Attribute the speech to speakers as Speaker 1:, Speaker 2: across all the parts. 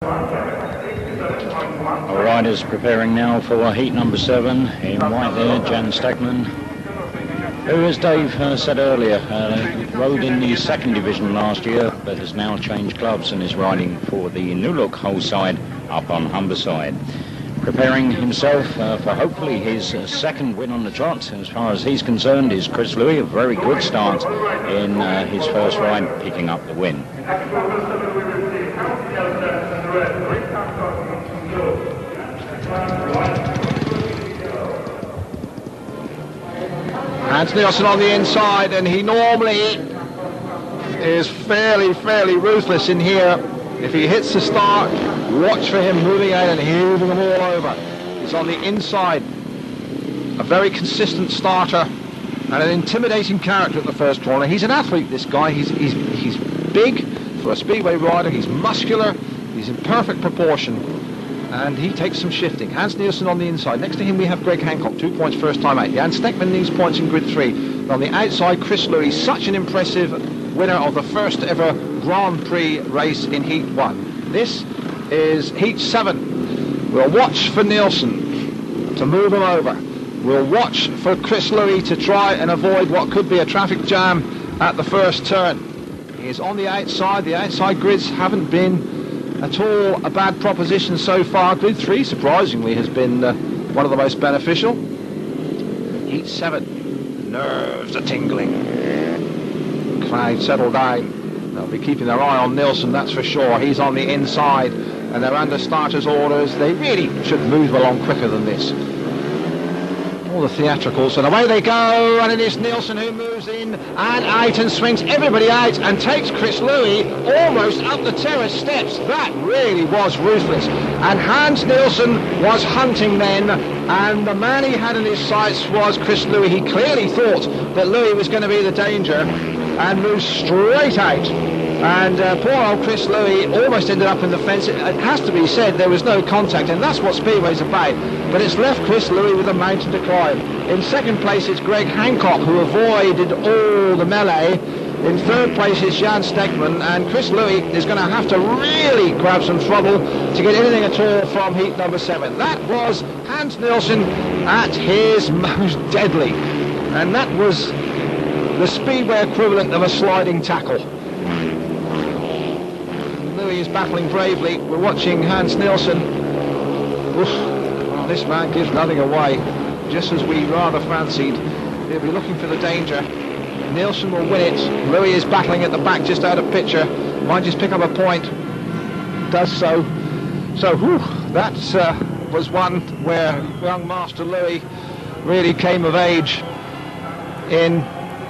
Speaker 1: Our riders preparing now for heat number 7. In white there, Jan Staechmann, who, as Dave said earlier, rode in the 2nd division last year, but has now changed clubs and is riding for the new look whole side up on Humberside. Preparing himself for hopefully his 2nd win on the trot. As far as he's concerned, is Chris Louis. A very good start in his first ride, picking up the win.
Speaker 2: Hans Nielsen on the inside, and he normally is fairly ruthless in here. If he hits the start, watch for him moving out and heaving them all over. He's on the inside, a very consistent starter and an intimidating character at the first corner. He's an athlete, this guy. He's big for a speedway rider. He's muscular. He's in perfect proportion, and he takes some shifting. Hans Nielsen on the inside. Next to him we have Greg Hancock, 2 points first time out. Jan Staechmann needs points in grid 3. And on the outside, Chris Louis, such an impressive winner of the first ever Grand Prix race in Heat 1. This is Heat 7. We'll watch for Nielsen to move him over. We'll watch for Chris Louis to try and avoid what could be a traffic jam at the first turn. He is on the outside. The outside grids haven't been at all a bad proposition so far. Grid 3, surprisingly, has been one of the most beneficial. Heat 7. Nerves are tingling. Crowd settle down. They'll be keeping their eye on Nielsen, that's for sure. He's on the inside, and they're under starters' orders. They really should move along quicker than this. All the theatricals, and away they go, and it is Nielsen who moves in and out and swings everybody out and takes Chris Louis almost up the terrace steps. That really was ruthless, and Hans Nielsen was hunting then, and the man he had in his sights was Chris Louis. He clearly thought that Louis was going to be the danger and moved straight out. And poor old Chris Louis almost ended up in the fence. It has to be said there was no contact, and that's what Speedway's about. But it's left Chris Louis with a mountain to climb. In 2nd place it's Greg Hancock, who avoided all the melee. In 3rd place is Jan Staechmann, and Chris Louis is going to have to really grab some trouble to get anything at all from heat number 7. That was Hans Nielsen at his most deadly, and that was the Speedway equivalent of a sliding tackle. Louis is battling bravely. We're watching Hans Nielsen. Oof. Well, this man gives nothing away, just as we rather fancied. He'll be looking for the danger. Nielsen will win it. Louis is battling at the back, just out of picture. Might just pick up a point. Does so. So, that was one where young Master Louis really came of age in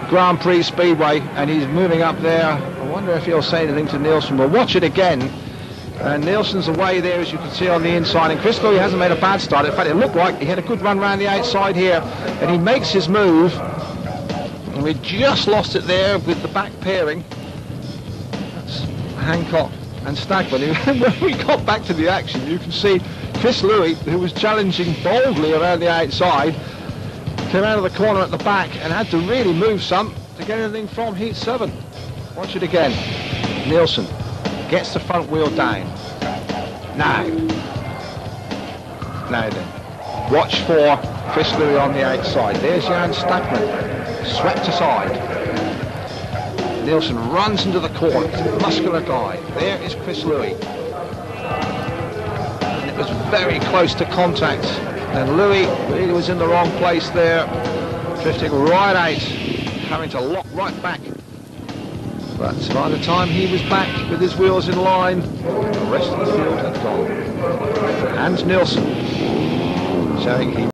Speaker 2: Grand Prix Speedway, and he's moving up there. I wonder if he'll say anything to Nielsen. We'll watch it again. And Nielsen's away there, as you can see on the inside, and Chris Louis hasn't made a bad start. In fact, it looked like he had a good run round the outside here, and he makes his move, and we just lost it there with the back pairing. That's Hancock and Staechmann. When we got back to the action, you can see Chris Louis, who was challenging boldly around the outside, came out of the corner at the back and had to really move some to get anything from heat 7. Watch it again. Nielsen gets the front wheel down. Now then, watch for Chris Louis on the outside. There's Jan Staechmann, swept aside. Nielsen runs into the corner. He's a muscular guy. There is Chris Louis. And it was very close to contact, and Louis really was in the wrong place there, drifting right out, having to lock right back. But by the time he was back with his wheels in line, the rest of the field had gone. Hans Nielsen showing he